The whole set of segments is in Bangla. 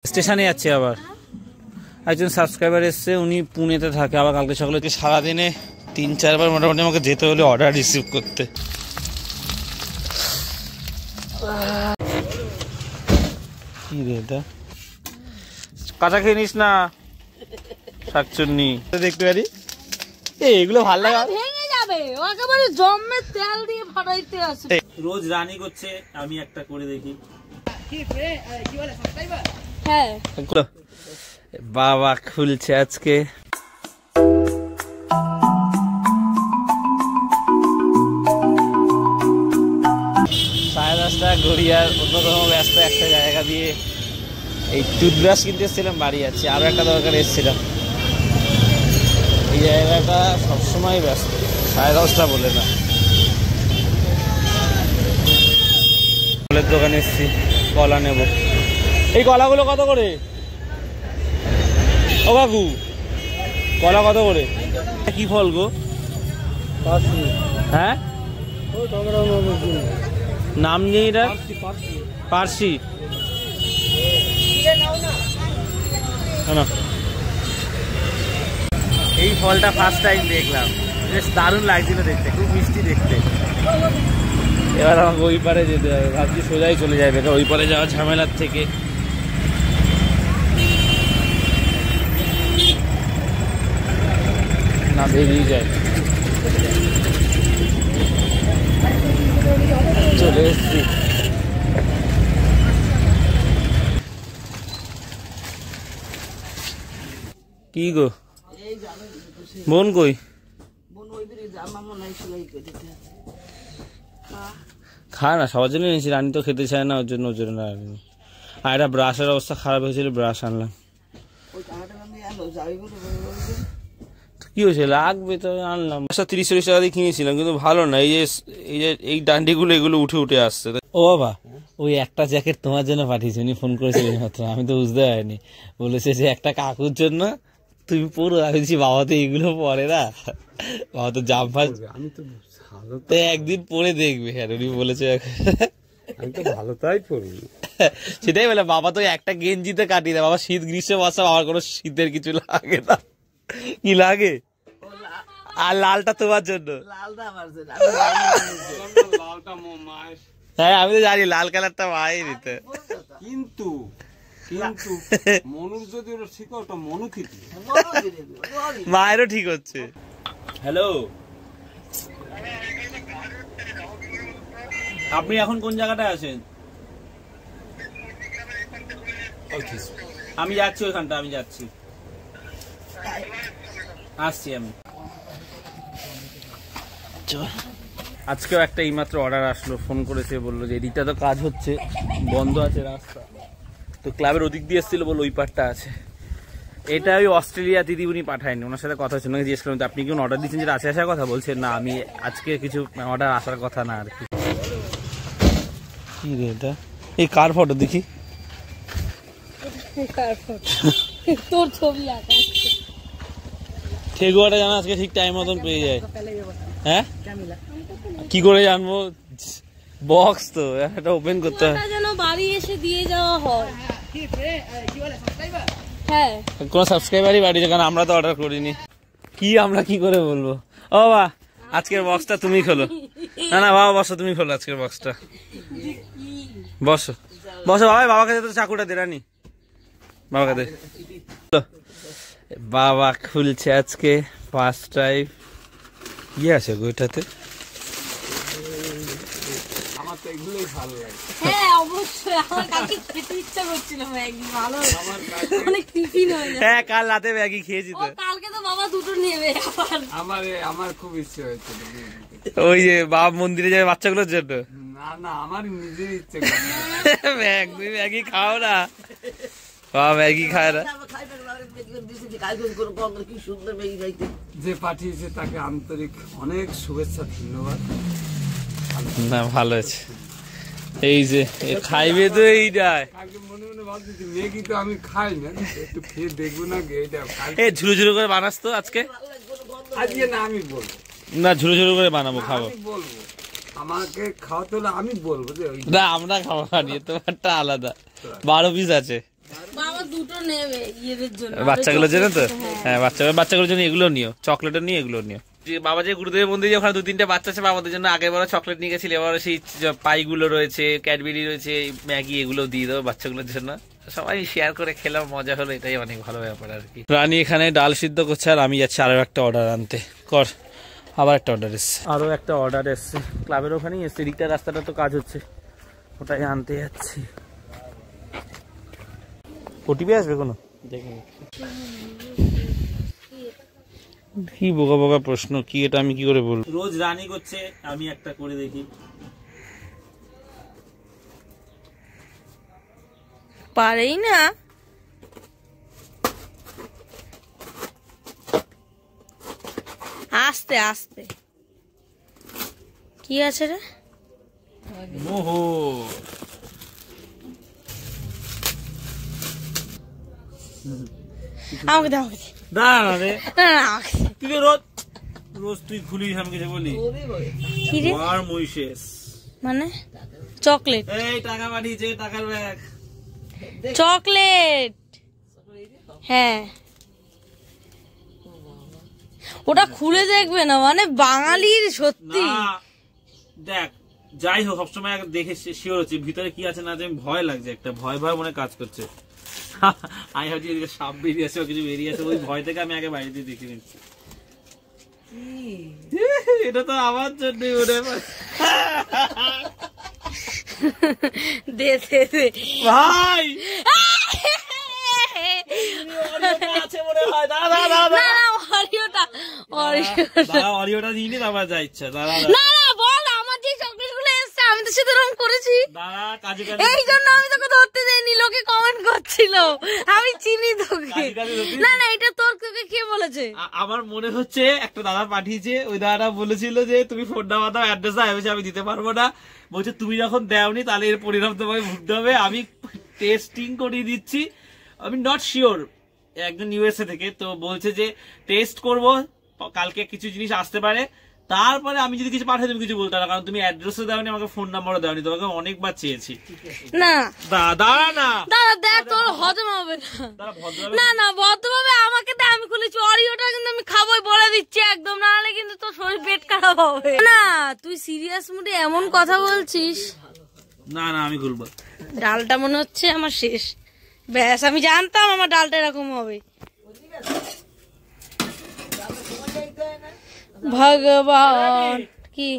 স্টেশনে যাচ্ছে আবার একজন সাবস্ক্রাইবার এসছে, উনি পুনেতে থাকে, আবার কালকে সকালে সারাদিনে 3-4 বার মোটামুটি আমাকে যেতে হলে অর্ডার রিসিভ করতে। কি রে এটা, কাঁচা খেয়ে নিস না, শাকচুন্নি দেখতে পারি। এগুলো ভালো লাগে, ভেঙে যাবে একেবারে জমে তেল দিয়ে ফাটাইতে আছে। রোজ রানি করছে, আমি একটা করে দেখি। হ্যাঁ বাবা খুলছে আজকে। সাড়ে 10টা গড়িয়ার অন্যতম ব্যস্ত একটা জায়গা দিয়ে এই টুথব্রাশ কিনতে এসেছিলাম, বাড়ি যাচ্ছি, আরো একটা দরকার এসেছিলাম। এই জায়গাটা সবসময় ব্যস্ত, 10:30 বলে না। ফলের দোকানে এসেছি, কলা নেব। এই কলাগুলো কত করে ও কাকু? কলা কত করে? কি ফল গো? হ্যাঁ নাম নেই এটা, পার্সি। এই ফলটা ফার্স্ট টাইম দেখলাম, বেশ দারুণ লাগছিল দেখতে, খুব মিষ্টি দেখতে। এবার আমাকে ওই পারে যেতে হবে, ভাবছি সোজাই চলে যাবে, ওই পারে যাওয়ার ঝামেলার থেকে। না বেরিয়ে যায়, চলে এসছি। কি গো বোন কই? খা না, সবার জন্য নিয়েছি, রানী তো খেতে চায় না, ওর জন্য আর একটা ব্রাশের অবস্থা খারাপ হয়েছিল, ব্রাশ আনলাম। কি হয়েছে, লাগবে তো আনলাম। 30-40 টাকা দিয়ে কিনেছিলাম, কিন্তু ভালো না। এই ডান্ডিগুলো এগুলো উঠে উঠে আসছে। ও বাবা, ওই একটা জ্যাকেট তোমার জন্য পাঠিয়েছি, উনি ফোন করেছিলেন মাত্র, আমি তো বুঝতে পারিনি। বলেছে যে একটা কাকুর জন্য তুমি পড়ো। আমি বলছি বাবা তো এগুলো পরে না, বাবা তো জাম্পার, তো একদিন পরে দেখবে। হ্যাঁ উনি বলেছে আমি তো ভালো তাই পড়ি। সেটাই বলে, বাবা তো একটা গেঞ্জিতে কাটিয়ে দেয়, বাবা শীত গ্রীষ্ম বর্ষা বাবার কোনো শীতের কিছু লাগে না। কি লাগে? আর লালটা তোমার জন্য। হ্যাঁ আমি তো জানি লাল কালারটা মায়ের দিতে, কিন্তু মনুর যদি ওটা ঠিক ওটা মনু ঠিক, মায়েরও ঠিক হচ্ছে। হ্যালো, আপনি এখন কোন জায়গাটায় আছেন? আমি যাচ্ছি ওইখানটা, আমি যাচ্ছি, আসছি আমি। আজকেও একটা এইমাত্র অর্ডার আসলো, ফোন করেছে, বললো যে এদিকটা তো কাজ হচ্ছে, বন্ধ আছে রাস্তা, তো ক্লাবের ওদিক দিয়ে এসেছিল, বললো ওই পারটা আছে। এটা ওই অস্ট্রেলিয়া দিদিমণি পাঠায়নি, ওনার সাথে কথা হচ্ছে, ওনাকে জিজ্ঞেস করলাম আপনি কি অর্ডার দিচ্ছেন যেটা আছে আসার কথা? বলছেন না, আমি আজকে কিছু অর্ডার আসার কথা না আর কি। কি রে এটা, এই কার ফটো দেখি? তোর ছবি আঁকা ঠেকুয়াটা জানা আজকে ঠিক টাইম মতন পেয়ে যায়। হ্যাঁ কি করে জানবো, বক্স তো এটা ওপেন করতে হয়, যেন বাড়ি এসে দিয়ে যাওয়া হয়। হ্যাঁ কোন সাবস্ক্রাইবারই বাড়িতে, কারণ আমরা তো অর্ডার করিনি। কি আমরা কি করে বলবো? ও বাবা আজকের বক্সটা তুমি খোলো। না না বাবা বসো, তুমি খোলো আজকের বক্সটা, বসো বসো। বাবা বাবাকে তো চাকুটা দে, রানি বাবাকে দে। বাবা খুলছে আজকে ফার্স্ট টাইম। কি আছে গোটাতে? আমার তো এগুলোই ভালো লাগে। হ্যাঁ অবশ্যই, আমার কালকে খেতে ইচ্ছা করছিল ম্যাগি, ভালো অনেক টিফিন হয়ে যায়। হ্যাঁ কাল রাতে ম্যাগি খেয়েছি তো। কালকে তো বাবা দুটো নেবে আবার। আমার খুব ইচ্ছে হয়েছে ওই যে বাবা মন্দিরে যাবে বাচ্চাগুলোর জন্য। না না আমার নিজের ইচ্ছে ম্যাগি খাও না, বাবা ম্যাগি খায় না। যে পাঠিয়েছে তাকে আন্তরিক অনেক শুভেচ্ছা, ধন্যবাদ। না ভালো আছে, এই যে খাইবে তো এইটাই। মনে মনে ভাবছি ম্যাগি তো আমি খাই না, একটু খেয়ে দেখবো না। এই ঝুরু ঝুরু করে বানাস তো আজকে? আজকে না আমি বলবো না, ঝুরু ঝুরু করে বানাবো, খাবো। বলবো আমাকে খাওয়াতে হলে আমি বলবো যে না আমরা খাবো, তোমারটা আলাদা। 12 পিস আছে। বাবা আমার দুটো নেবে ইয়েদের জন্য, বাচ্চাগুলোর জন্য তো। হ্যাঁ, বাচ্চাগুলোর জন্য এগুলো নিও, চকলেটও নিও, এগুলো নিও। বাবা যে গুরুদেব মন্দিরে ওখানে 2-3টে বাচ্চা আছে, বাবাদের জন্য আগের বার চকলেট নিয়ে গেছিল, এবার সেই পাইগুলো রয়েছে, ক্যাডবেরি রয়েছে, ম্যাগি, এগুলো দিয়ে দেবো বাচ্চাগুলোর জন্য। সবাই শেয়ার করে খেলাম, মজা হলো, এটাই অনেক ভালো ব্যাপার আর কি। রানী এখানে ডাল সিদ্ধ করছে আর আমি যাচ্ছি আরো একটা অর্ডার আনতে। কর, আবার একটা অর্ডার এসছে, আরো একটা অর্ডার এসছে, ক্লাবের ওখানেই এসছে, দিকটা রাস্তাটা তো কাজ হচ্ছে, ওটাই আনতে যাচ্ছি। ওটিপি আসবে কোনো? দেখুন কি বোকা বোকা প্রশ্ন, কি এটা আমি কি করে বলবো? রোজ রানী করছে, আমি একটা করে দেখি। পারেই না। আস্তে আস্তে। কি আছে রে? মোহো। আমাকে দে, আমাকে দে। দাঁড়া রে, না না, আমাকে দে। তুই রোজ রোজ তুই খুলিস, আমি কিছু বলি? কি রে? আর মহিষেস মানে চকলেট? এই টাকা পাঠিয়েছে, টাকার ব্যাগ। চকলেট, হ্যাঁ। ওটা খুলে দেখবে না মানে বাঙালির সত্যি। না দেখ, যাই হোক সবসময় আগে দেখে শিওর হচ্ছে ভিতরে কি আছে না আছে, ভয় লাগছে, একটা ভয় ভয় মনে কাজ করছে। আমি ভাবছি এদিকে সাপ বেরিয়ে আছে, কিছু বেরিয়ে আছে, ওই ভয় থেকে আমি আগে বাইরে দিয়ে দেখে নিচ্ছি। এটা তো আমার জন্যই মনে হয়। দে দে দে ভাই আছে মনে হয়। দাঁড়া দাঁড়া না না, অরিওটা অরিওটা নিয়ে নি, তারপর যা ইচ্ছা। দাঁড়া না না, বল আমার যে চকলেট গুলো এসছে আমি তো শুধু এরকম করেছি। দাঁড়া, কাজু এই জন্য আমি তোকে ধরতে দেইনি, লোকে কমেন্ট করছিল, আমি চিনি তোকে। না না, এটা তোকে কে বলেছে? আমার মনে হচ্ছে একটা দাদা পাঠিয়েছে, ওই দাদাটা বলেছিল যে তুমি ফোন নাম্বার দাও, অ্যাড্রেস দাও, আমি দিতে পারবো না। বলছে তুমি যখন দেওনি তাহলে এর পরিণাম তোমাকে ভুগতে হবে। আমি টেস্টিং করিয়ে দিচ্ছি, আমি নট শিওর, একজন ইউএসএ থেকে, তো বলছে যে টেস্ট করব, কালকে কিছু জিনিস আসতে পারে, তারপরে আমি যদি কিছু পাঠাই তুমি কিছু বলতে পারো, কারণ তুমি অ্যাড্রেসও দাওনি, আমাকে ফোন নাম্বারও দাওনি, তোমাকে অনেকবার চেয়েছি। না দাঁড়া না, দাদা দেখ, তোর হজম হবে না। না না, ভদ্রভাবে আমাকে দে, আমি খুলেছি। অরিওটা কিন্তু আমি খাবোই বলে দিচ্ছি একদম, নাহলে কিন্তু তোর শরীর পেট খারাপ হবে। না তুই সিরিয়াস মুডে এমন কথা বলছিস। না না, আমি খুলবো। ডালটা মনে হচ্ছে আমার শেষ, ব্যাস আমি জানতাম আমার ডালটা এরকম হবে। ভগবান কি?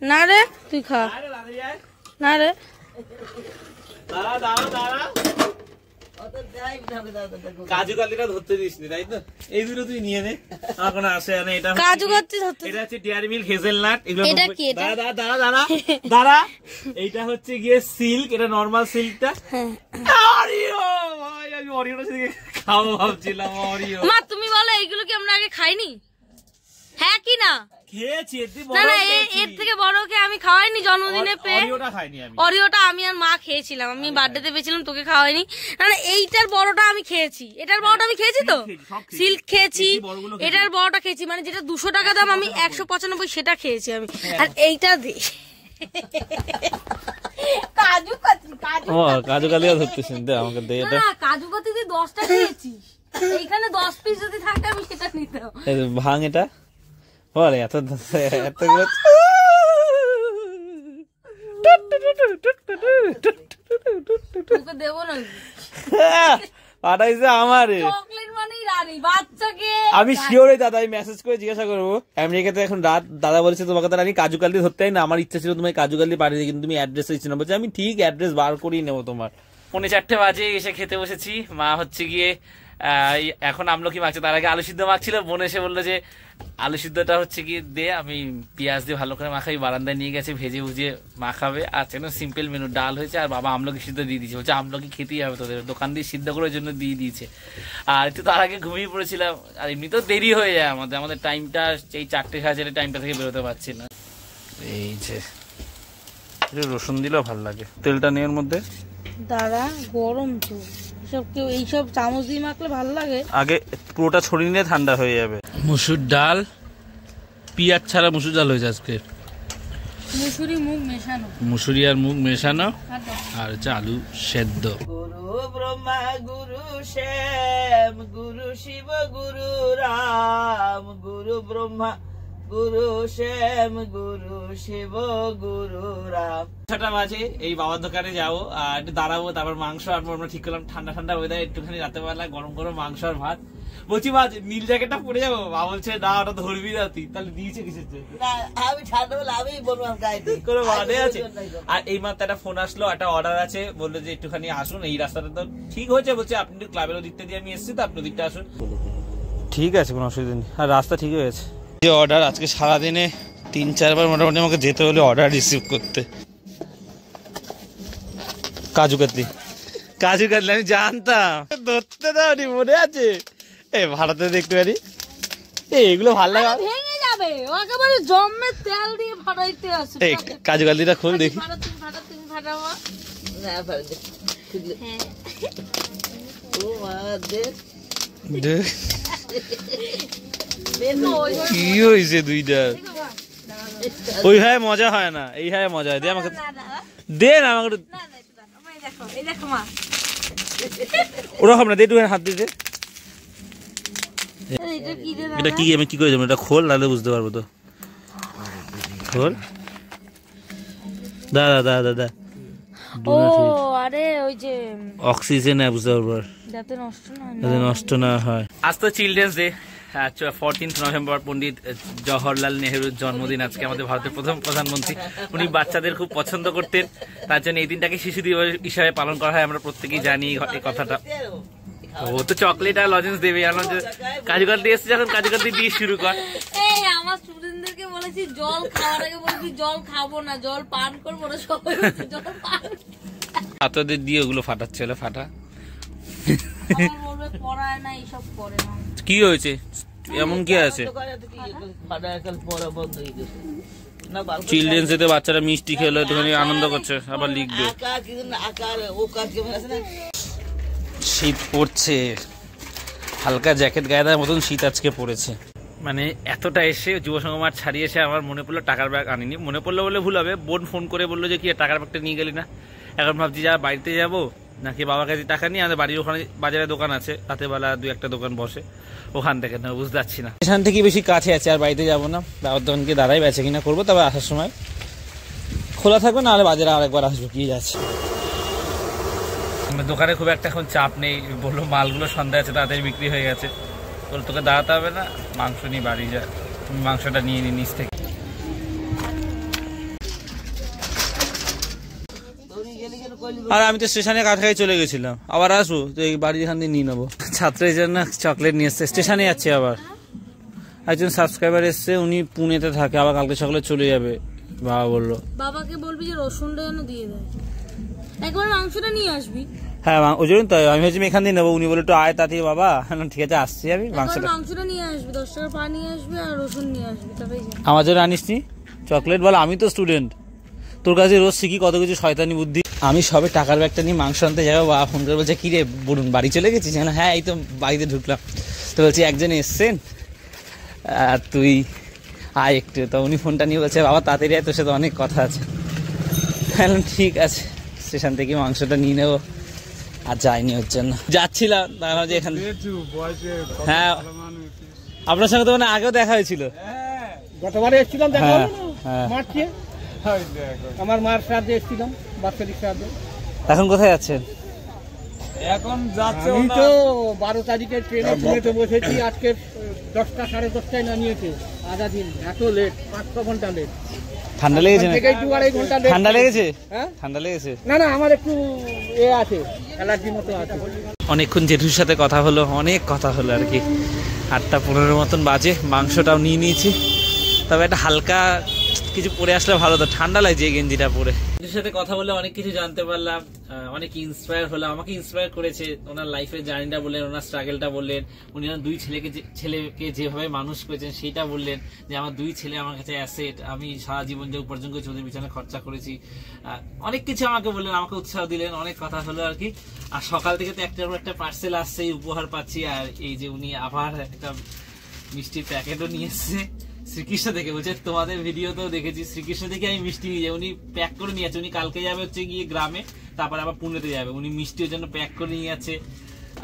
না রে তুই খা, না রে কাজু কালিটা ধরতে দিস নি, তাই তো? এই দুটো তুই নিয়ে নে, আমার কোনো আসে না। এটা কাজু কাচ্ছি ধরতে। এটা হচ্ছে ডেয়ারি মিল্ক হেজেলনাট, এগুলো। এটা কি? এটা দাঁড়া, এইটা হচ্ছে গিয়ে সিল্ক, এটা নরমাল সিল্কটা। অরিও ভাই, আমি অরিওটা সেদিকে খাবো ভাবছিলাম। অরিও মা তুমি বলো, এইগুলো কি আমরা আগে খাইনি? হ্যাঁ কি না? খেয়েছি, না না, এর থেকে বড়কে আমি খাওয়াইনি জন্মদিনে পেয়ে। অরিওটা খাইনি আমি। অরিওটা আমি আর মা খেয়েছিলাম, আমি বার্থডেতে পেয়েছিলাম, তোকে খাওয়াইনি। না না, এইটার বড়টা আমি খেয়েছি, এটার বড়টা আমি খেয়েছি তো, সিল্ক খেয়েছি, এটার বড়টা খেয়েছি, মানে যেটা 200 টাকা দাম আমি 195 সেটা খেয়েছি আমি। আর এইটা দে কাজু কাতরি, কাজু কালিয়া ধরতেছেন, দে আমাকে দে এটা। না কাজু কাতরি তুই 10টা খেয়েছিস, এইখানে 10 পিস যদি থাকে আমি সেটা নিতাম। ভাঙ এটা, বলে এত এতগুলো তোকে দেবো না, পাঠাইছে আমার। চকলেট মানেই রানী, বাচ্চাকে আমি শিওর ওই দাদা, মেসেজ করে জিজ্ঞাসা করবো। আমেরিকাতে এখন রাত, দাদা বলেছে তোমাকে তো আমি কাজু কালি ধরতে না, আমার ইচ্ছা ছিল তোমায় কাজু কালি পাঠিয়ে দিই, কিন্তু তুমি অ্যাড্রেস দিচ্ছি না। বলছে আমি ঠিক অ্যাড্রেস বার করিয়ে নেবো তোমার। 4:45 বাজে এসে খেতে বসেছি। মা হচ্ছে গিয়ে এখন আমলকি মাখছে, তার আগে আলু সিদ্ধ মাখছিল। বোন এসে বললো যে আলু সিদ্ধটা হচ্ছে কি দে, আমি পেঁয়াজ দিয়ে ভালো করে মাখাই, বারান্দায় নিয়ে গেছে, ভেজে ভুজে মাখাবে। আর সেখানে সিম্পল মেনু, ডাল হয়েছে, আর বাবা আমলকি সিদ্ধ দিয়ে দিয়েছে। বলছে আমলকি খেতেই হবে তোদের, দোকান দিয়ে সিদ্ধ করে ওই জন্য দিয়ে দিয়েছে। আর একটু তার আগে ঘুমিয়ে পড়েছিলাম, আর এমনি তো দেরি হয়ে যায় আমাদের টাইমটা, এই 4টে 4:30 টাইমটা থেকে বেরোতে পারছি না। এই যে রসুন দিলেও ভালো লাগে, তেলটা নেই এর মধ্যে। দাঁড়া, গরম তো, কেউ এইসব চামচ দিয়ে মাখলে ভালো লাগে। আগে পুরোটা ছড়িয়ে নিয়ে ঠান্ডা হয়ে যাবে। মুসুর ডাল, পিঁয়াজ ছাড়া মুসুর ডাল হয়েছে আজকে। মুসুরি মুগ মেশানো, মুসুরি আর মুগ মেশানো, আর হচ্ছে আলু সেদ্ধ। গুরু ব্রহ্মা গুরু শ্যাম গুরু শিব গুরু রাম, গুরু ব্রহ্মা গুরু শ্যাম গুরু শিব গুরু রাম। 6টা বাজে, এই বাবার দোকানে যাবো আর একটু দাঁড়াবো, তারপর মাংস আনবো। আমরা ঠিক করলাম ঠান্ডা ঠান্ডা ওয়েদার, একটুখানি রাতের গরম গরম মাংস আর ভাত। বলছি মা নীল জ্যাকেটটা পরে যাবো, মা বলছে না ওটা ধরবি না তুই। তাহলে দিয়েছে কিসের জন্য? আমি ঠান্ডা বলে আমি বলবো কোনো মানে আছে? আর এই মাত্র একটা ফোন আসলো, একটা অর্ডার আছে, বললো যে একটুখানি আসুন। এই রাস্তাটা তো ঠিক হয়েছে, বলছে আপনি একটু ক্লাবের ওদিকটা দিয়ে আমি এসেছি তো, আপনি ওদিকটা আসুন। ঠিক আছে, কোনো অসুবিধা নেই, আর রাস্তা ঠিক হয়েছে। যে অর্ডার আজকে সারাদিনে 3-4 বার মোটামুটি আমাকে যেতে হলে অর্ডার রিসিভ করতে। কাজু কাতলি আমি জানতাম, ধরতে দাওনি, মনে আছে? ভাড়াতে দেখতে পারি, এগুলো ভালো লাগে। ভেঙে যাবে, একেবারে জমে তেল দিয়ে ফাটাইতে আছে। কাজু কাতলিটা খোল দেখি। ফাটাবো না পারে দে। ও মা দে। কি হয়েছে দুইটা? ওই হয় মজা হয় না, এই হয় মজা হয়। দে আমাকে, দে না আমাকে। ওরকম না, দে একটু হাত দিয়ে। এটা কি, আমি কি করে যাবো? এটা খোল, নাহলে বুঝতে পারবো তো। খোল। দাদা দাদা দাদা, ও আরে ওই যে অক্সিজেন বুঝতে পারবো, যাতে নষ্ট না হয়। আজ তো চিলড্রেন্স ডে, 14 নভেম্বর, পন্ডিত জওহরলাল নেহরুর জন্মদিন। আজকে আমাদের ভারতের প্রথম প্রধানমন্ত্রী, উনি বাচ্চাদের খুব পছন্দ করতেন, তার জন্য এই দিনটাকে শিশু দিবস হিসাবে পালন করা হয়। আমরা প্রত্যেকেই জানি এই কথাটা। ও তো চকলেট আর লজেন্স দেবে, কাজু কাতলি এসছে যখন কাজু কাতলি দিয়ে শুরু কর। এই আমার স্টুডেন্টদেরকে বলেছি জল খাওয়ার আগে বলছি জল খাবো না, জল পান করবো না, সবাই বলছে জল পান। ছাত্রদের দিয়ে ওগুলো ফাটাচ্ছে, ফাটা। বলবে পড়ায় না, এইসব করে না। কি হয়েছে, এমন কি আছে? চিলড্রেন্স ডে তে বাচ্চারা মিষ্টি খেলো, একটুখানি আনন্দ করছে, আবার লিখবে। শীত পড়ছে, হালকা জ্যাকেট গায়ে দেওয়ার মতন শীত আজকে পড়েছে। মানে এতটা এসে যুব সংঘ মাঠ ছাড়িয়ে এসে আমার মনে পড়লো টাকার ব্যাগ আনিনি। মনে পড়লো বলে ভুল হবে, বোন ফোন করে বললো যে কি টাকার ব্যাগটা নিয়ে গেলি না। এখন ভাবছি যা বাড়িতে যাবো নাকি বাবার কাছে টাকা নিয়ে, আমাদের বাড়ির ওখানে বাজারে দোকান আছে, রাতেবেলা 2-1টা দোকান বসে, ওখান থেকে না বুঝতে পারছি না। এখান থেকে বেশি কাছে আছে, আর বাড়িতে যাবো না, বাবার দোকানকে দাঁড়াই বেচে কিনা করবো, তবে আসার সময় খোলা থাকবে, নাহলে বাজারে আরেকবার আসবো, কি আছে। দোকানে খুব একটা এখন চাপ নেই, বললো মালগুলো সন্ধ্যা আছে, তাড়াতাড়ি বিক্রি হয়ে গেছে, বললো তোকে দাঁড়াতে হবে না, মাংস নিয়ে বাড়ি যা, তুমি মাংসটা নিয়ে নি নিচ থেকে। আর আমি তো স্টেশনে কাছাকাছি চলে গেছিলাম, আবার আসবো তো এই বাড়ি এখান দিয়ে নিয়ে নেবো। ছাত্রের জন্য চকলেট নিয়ে এসছে, স্টেশনে যাচ্ছে। আবার একজন সাবস্ক্রাইবার এসছে, উনি পুনেতে থাকে, আবার কালকে সকালে চলে যাবে, বাবা বললো। বাবাকে বলবি যে রসুনটা যেন দিয়ে দেয়, একবার মাংসটা নিয়ে আসবি। হ্যাঁ ওই জন্য তো আমি ভাবছি এখান দিয়ে নেবো, উনি বলে একটু আয় তাড়াতাড়ি বাবা। ঠিক আছে আসছি আমি। মাংসটা নিয়ে আসবি, 10 টাকার পা নিয়ে আসবি আর রসুন নিয়ে আসবি। আমার জন্য আনিস নি চকলেট? বল আমি তো স্টুডেন্ট, তোর কাছে রোজ শিখি কত কিছু শয়তানি বুদ্ধি। আমি সবে টাকার ব্যাগটা নিয়ে মাংস আনতে যাবো, বাবা ফোন করে বলছে কি রে বলুন বাড়ি চলে গেছিস? হ্যাঁ এই তো বাড়িতে ঢুকলাম। তো বলছি একজন এসছেন আর তুই আয় একটু। তো উনি ফোনটা নিয়ে বলছে বাবা তাড়াতাড়ি আয়, তোর সাথে অনেক কথা আছে। হ্যাঁ ঠিক আছে, স্টেশন থেকে মাংসটা নিয়ে নেবো। আর যাইনি ওর জন্য, যাচ্ছিলাম তাহলে যে এখানে। হ্যাঁ আপনার সঙ্গে তো মানে আগেও দেখা হয়েছিল, গতবারে এসেছিলাম দেখা হ্যাঁ, হলো না হ্যাঁ। মাঠে, আমার মার সাথে এসেছিলাম, বাচ্চাদের সাথে। এখন কোথায় যাচ্ছেন? এখন যাচ্ছে আমি তো 12 তারিখে ট্রেনে পুনেতে বসেছি, আজকে 10টা 10:30টায় নামিয়েছে। আধা দিন এত লেট, 5-6 ঘন্টা লেট। ঠান্ডা লেগেছে না? 2-2.5 ঘন্টা লেট। ঠান্ডা লেগেছে? হ্যাঁ ঠান্ডা লেগেছে? না না, আমার একটু আছে, অ্যালার্জি মতো আছে। অনেকক্ষণ জেঠুর সাথে কথা হলো, অনেক কথা হলো আর কি। 8:15 মতন বাজে, মাংসটাও নিয়ে নিয়েছি। তবে একটা হালকা কিছু পরে আসলে ভালো, তো ঠান্ডা লাগছে এই গেঞ্জিটা পরে। জেঠুর সাথে কথা বলে অনেক কিছু জানতে পারলাম, অনেক ইন্সপায়ার হলাম। আমাকে ইন্সপায়ার করেছে, ওনার লাইফের জার্নিটা বললেন, ওনার স্ট্রাগলটা বললেন, উনি ওনার 2 ছেলেকে যেভাবে মানুষ করেছেন সেইটা বললেন, যে আমার 2 ছেলে আমার কাছে অ্যাসেট, আমি সারা জীবন যে উপার্জন করেছি ওদের পিছনে খরচা করেছি। অনেক কিছু আমাকে বললেন, আমাকে উৎসাহ দিলেন, অনেক কথা হলো আর কি। আর সকাল থেকে তো একটা পার্সেল আসছে, উপহার পাচ্ছি। আর এই যে উনি আবার একটা মিষ্টির প্যাকেটও নিয়ে এসছে, শ্রীকৃষ্ণ থেকে বলছে তোমাদের ভিডিও তো দেখেছি, শ্রীকৃষ্ণ থেকে আমি মিষ্টি নিয়ে যাই। উনি প্যাক করে নিয়ে যাচ্ছে, উনি কালকে যাবে হচ্ছে গিয়ে গ্রামে, তারপর আবার পুনেতে যাবে। উনি মিষ্টির জন্য প্যাক করে নিয়ে যাচ্ছে,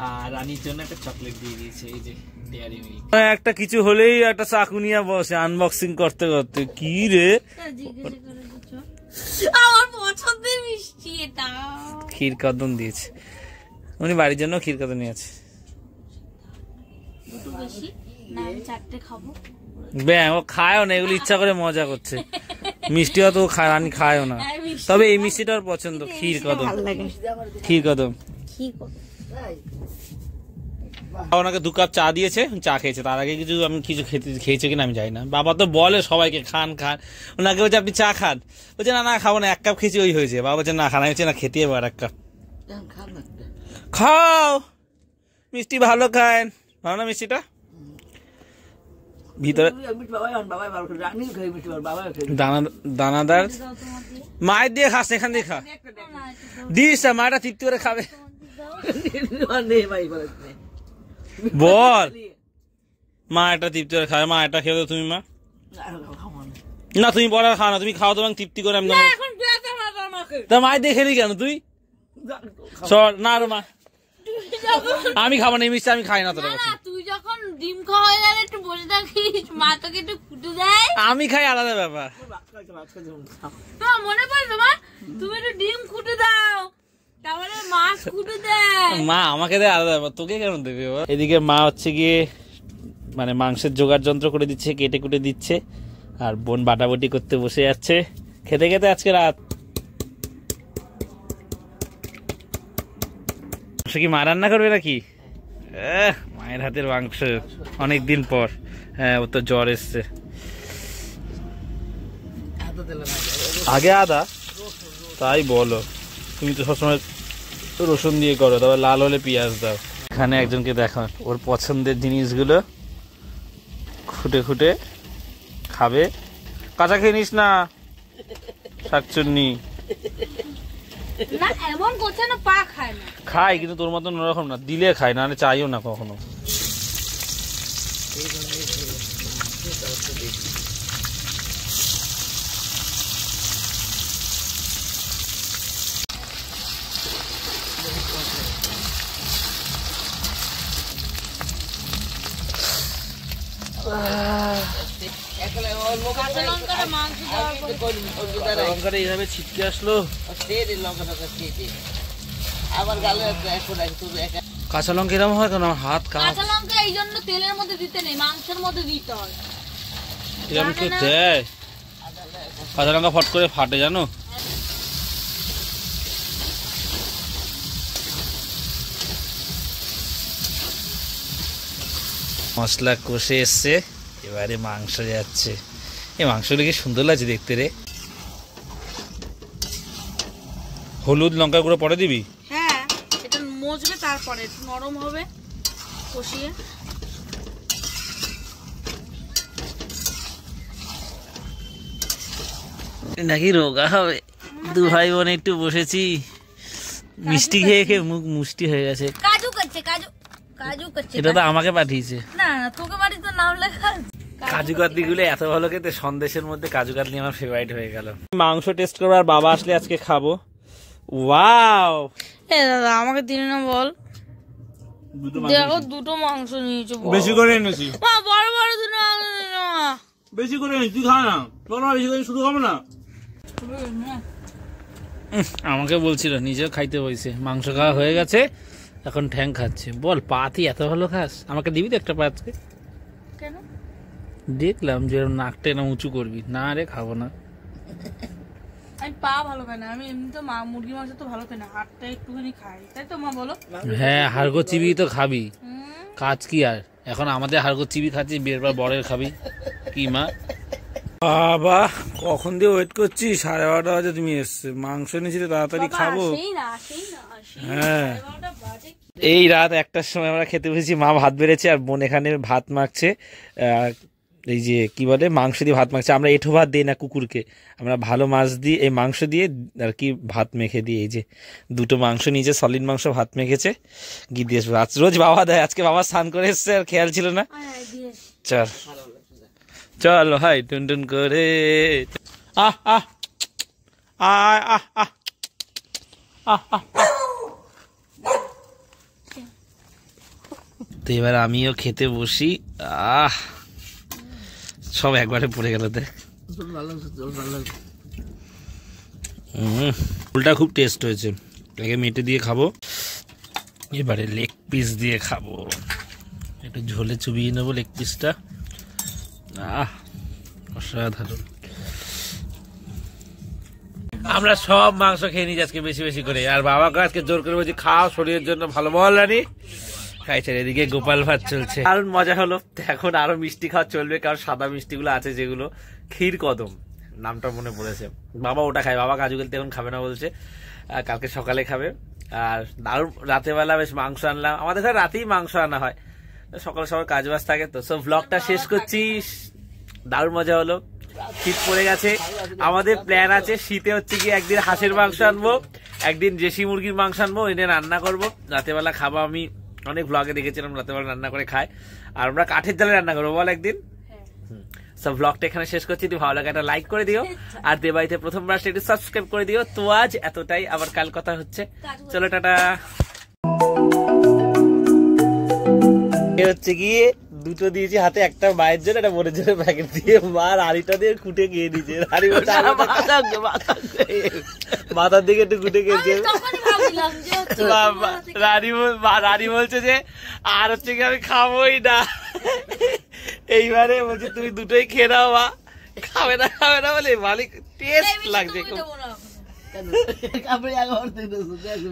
আর রানীর জন্য একটা চকলেট দিয়ে দিয়েছে, এই যে ডেয়ারি মিল্ক। একটা কিছু হলেই একটা চাকু নিয়ে বসে আনবক্সিং করতে করতে। কি রে আমার পছন্দের মিষ্টি এটা, ক্ষীর কদম দিয়েছে উনি, বাড়ির জন্য ক্ষীর কদম নিয়েছে। একটু বেশি না, আমি 4টে খাবো। ব্যাং ও খায়ও না, এগুলো ইচ্ছা করে মজা করছে। মিষ্টি অত রানী খায়ও না, তবে এই মিষ্টিটা ওর পছন্দ, ক্ষীর কদম। ক্ষীর কদম ওনাকে 2 কাপ চা দিয়েছে, চা খেয়েছে। তার আগে আমি কিছু খেয়েছে কিনা আমি জানি না। বাবা তো বলে সবাইকে খান খান, ওনাকে বলছে আপনি চা খান, বলছে না না খাবো না, 1 কাপ খেয়েছি ওই হয়েছে। বাবা বলছে না খানা হয়েছে না, খেতে হবে আর 1 কাপ। খাও মিষ্টি ভালো খায়, ভালো না মিষ্টিটা ভিতরে দানাদার। মায়ের দিয়ে খাস, এখান দিয়ে খা, দিস মায়েরা তৃপ্তি করে খাবে। বল মা এটা তৃপ্তি করে খাবে, মা এটা খেয়ে তুমি মা না, তুমি বড় খাও না, তুমি খাও তোমার তৃপ্তি করে। আমি তা মায়ের দিয়ে খেলি কেন তুই? না রে মা, আমি খাবো না এই মিষ্টি, আমি খাই না তোর কাছে। তুই যখন ডিম খাওয়া হয়ে গেলে একটু বসে থাকিস, মা তোকে একটু ফুটে দেয়। আমি খাই আলাদা ব্যাপার। তোমার মনে পড়ে তোমার, তুমি একটু ডিম ফুটে দাও, তারপরে মাছ ফুটে দেয়। মা আমাকে দেয় আলাদা ব্যাপার, তোকে কেন দেবে? এদিকে মা হচ্ছে গিয়ে মানে মাংসের জোগাড় যন্ত্র করে দিচ্ছে, কেটে কুটে দিচ্ছে, আর বোন বাটাবাটি করতে বসে যাচ্ছে। খেতে খেতে আজকে রাত। কি মা রান্না করবে নাকি? মায়ের হাতের মাংস অনেকদিন পর। হ্যাঁ ও তো জ্বর এসছে। আগে আদা, তাই বলো, তুমি তো সবসময় রসুন দিয়ে করো, তবে লাল হলে পেঁয়াজ দাও। এখানে একজনকে দেখো ওর পছন্দের জিনিসগুলো খুঁটে খুঁটে খাবে। কাঁচা খেয়ে নিস না, শাকচুন্নি না এমন করছে না, পা খায় না। খাই কিন্তু তোর মতন ওরকম না, দিলে খাই না, চাইও না কখনো। লঙ্কাটা এইভাবে ছিটকে আসলো। কাঁচা লঙ্কা এরকম হয় কেন? আমার হাত কাঁচা লঙ্কা এই জন্য তেলের মধ্যে দিতে নেই, মাংসের মধ্যে দিতে হয়। এরকম কেউ দেয়? কাঁচা লঙ্কা ফট করে ফাটে জানো। মশলা কষে এসছে, এবারে মাংস যাচ্ছে। এই মাংসগুলো কি সুন্দর লাগছে দেখতে রে। হলুদ লঙ্কা গুঁড়ো পরে দিবি? হ্যাঁ, এটা মজবে, তারপরে একটু নরম হবে কষিয়ে। নাকি রোগা হবে? 2 ভাই বোন একটু বসেছি, মিষ্টি খেয়ে খেয়ে মুখ মুষ্টি হয়ে গেছে। কাজু করছে, কাজু কাজু করছে। এটা তো আমাকে পাঠিয়েছে। না না, তোকে বাড়ি তো নাম লেখা। কাজু কাতলি গুলো এত ভালো খেতে, সন্দেশের মধ্যে কাজু কাতলি আমার ফেভারিট হয়ে গেল। মাংস টেস্ট করবার, বাবা আসলে আজকে খাবো। ওয়াও, এ দাদা আমাকে দিন না বল। দেখো 2টো মাংস নিয়েছো, বেশি করে এনেছি। মা বড় বড় 2টো মাংস নিয়েছো মা। বেশি করে এনেছি, তুই খা না। তোর বেশি করে শুরু খাবো না। আমাকে বলছিল, নিজেও খাইতে হয়েছে। মাংস খাওয়া হয়ে গেছে, এখন ঠ্যাং খাচ্ছে। বল পা তুই এত ভালো খাস, আমাকে দিবি তো একটা পা আজকে? কেন? দেখলাম যে নাকটা না উঁচু করবি। না রে খাবো না। আমি পা ভালো খাই না, আমি এমনি তো মুরগি মাংস তো ভালো খাই না, হাড়টা একটুখানি খাই, তাই তো মা বলো? হ্যাঁ, হাড়গো চিবি তো খাবি, কাজ কি আর? এখন আমাদের হাড়গো চিবি খাচ্ছি, বিয়ের পর বরের খাবি কি মা? বাবা কখন দিয়ে ওয়েট করছি, 12:30 বাজে তুমি এসছে। মাংস এনেছি তাড়াতাড়ি খাবো। হ্যাঁ, এই রাত 1টার সময় আমরা খেতে বসেছি। মা ভাত বেড়েছে আর বোন এখানে ভাত মাখছে। এই যে কি বলে, মাংস দিয়ে ভাত মাখছে। আমরা এঁঠো ভাত দিই না কুকুরকে, আমরা ভালো মাছ দিয়ে এই মাংস দিয়ে আর কি ভাত মেখে দিই। এই যে 2টো মাংস নিয়েছে, সলিড মাংস ভাত মেখেছে। গিয়ে দিয়ে রোজ বাবা দেয়, আজকে বাবা স্নান করে এসছে আর খেয়াল ছিল না। চল চলো হাই টুন টুন করে আহ আহ আহ আহ আহ আহ আহ। তো এবার আমিও খেতে বসি। সব একবারে পড়ে গেল। ফুলটা খুব টেস্ট হয়েছে। আগে মেটে দিয়ে খাবো, এবারে লেগ পিস দিয়ে খাবো। একটু ঝোলে চুবিয়ে নেবো লেগ পিসটা। অসাধারণ। আমরা সব মাংস খেয়ে নিই আজকে বেশি বেশি করে, আর বাবাকে আজকে জোর করে বলছি খাও, শরীরের জন্য ভালো। বল রানি খাইছে। এদিকে গোপাল ভাত চলছে, দারুণ মজা হলো। এখন আরো মিষ্টি খাওয়া চলবে, কারণ সাদা মিষ্টিগুলো আছে যেগুলো, ক্ষীর কদম নামটা মনে পড়েছে। বাবা ওটা খায়, বাবা কাজু খেলতে এখন খাবে না বলছে, কালকে সকালে খাবে। আর দারুণ রাতের বেলা বেশ মাংস আনলাম। আমাদের ঘরে রাতেই মাংস আনা হয়, সকাল সকাল কাজ বাজ থাকে। তো সব ব্লগটা শেষ করছি। দারুণ মজা হলো। শীত পড়ে গেছে, আমাদের প্ল্যান আছে শীতে হচ্ছে কি একদিন হাঁসের মাংস আনবো, একদিন দেশি মুরগির মাংস আনবো, এনে রান্না করবো, রাতের বেলা খাবো। আমি অনেক ব্লগে দেখেছিলাম রাতের বেলা রান্না করে খায়, আর আমরা কাঠের জালে রান্না করবো। বল একদিন। সব ব্লগটা এখানে শেষ করছি। যদি ভালো লাগে একটা লাইক করে দিও, আর দেবাইতে প্রথমবার একটু সাবস্ক্রাইব করে দিও। তো আজ এতটাই, আবার কাল কথা হচ্ছে। চলো টাটা। হচ্ছে গিয়ে দুটো দিয়েছি হাতে, একটা মায়ের জন্য, একটা বোনের জন্য প্যাকেট দিয়ে। মা রাড়িটা দিয়ে খুঁটে খেয়ে দিয়েছে। মাথার দিকে একটু খুঁটে খেয়েছে। রানী বলছে যে আর হচ্ছে কি আমি খাবোই না। এইবারে বলছে তুমি দুটোই খেয়ে নাও মা। খাবে না বলে মালিক টেস্ট লাগছে খুব।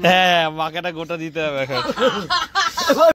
হ্যাঁ মাকে একটা গোটা দিতে হবে এখন।